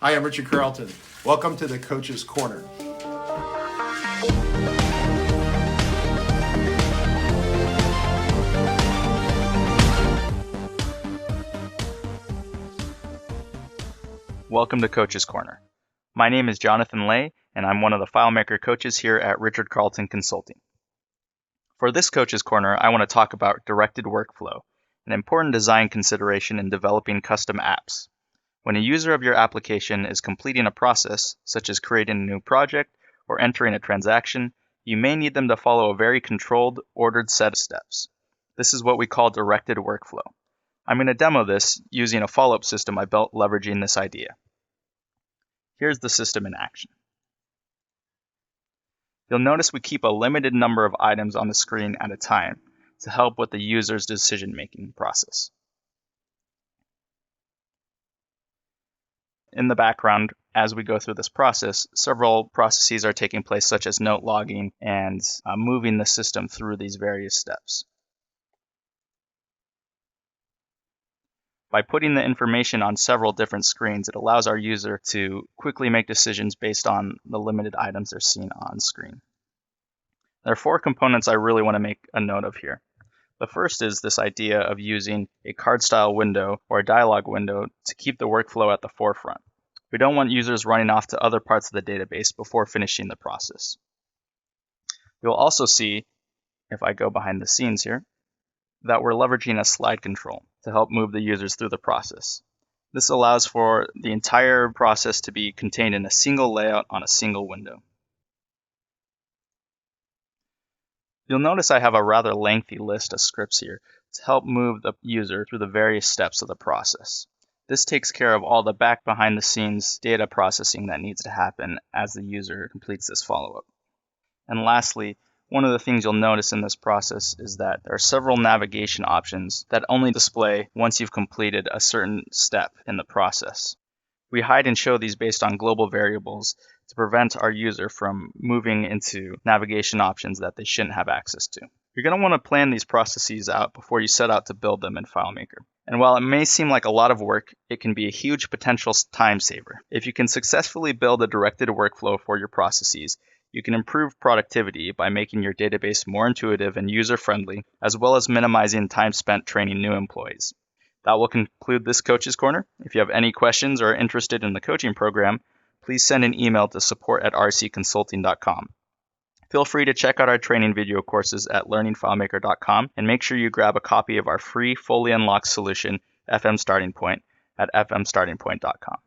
Hi, I'm Richard Carlton. Welcome to the Coach's Corner. Welcome to Coach's Corner. My name is Jonathan Lay, and I'm one of the FileMaker coaches here at Richard Carlton Consulting. For this Coach's Corner, I want to talk about directed workflow, an important design consideration in developing custom apps. When a user of your application is completing a process, such as creating a new project or entering a transaction, you may need them to follow a very controlled, ordered set of steps. This is what we call directed workflow. I'm going to demo this using a follow-up system I built leveraging this idea. Here's the system in action. You'll notice we keep a limited number of items on the screen at a time to help with the user's decision-making process. In the background, as we go through this process, several processes are taking place, such as note logging and moving the system through these various steps. By putting the information on several different screens, it allows our user to quickly make decisions based on the limited items they're seeing on screen. There are 4 components I really want to make a note of here. The first is this idea of using a card-style window or a dialog window to keep the workflow at the forefront. We don't want users running off to other parts of the database before finishing the process. You'll also see, if I go behind the scenes here, that we're leveraging a slide control to help move the users through the process. This allows for the entire process to be contained in a single layout on a single window. You'll notice I have a rather lengthy list of scripts here to help move the user through the various steps of the process. This takes care of all the back behind the scenes data processing that needs to happen as the user completes this follow-up. And lastly, one of the things you'll notice in this process is that there are several navigation options that only display once you've completed a certain step in the process. We hide and show these based on global variables to prevent our user from moving into navigation options that they shouldn't have access to. You're going to want to plan these processes out before you set out to build them in FileMaker. And while it may seem like a lot of work, it can be a huge potential time saver. If you can successfully build a directed workflow for your processes, you can improve productivity by making your database more intuitive and user-friendly, as well as minimizing time spent training new employees. That will conclude this Coach's Corner. If you have any questions or are interested in the coaching program, please send an email to support@rcconsulting.com. Feel free to check out our training video courses at learningfilemaker.com and make sure you grab a copy of our free fully unlocked solution, FM Starting Point, at fmstartingpoint.com.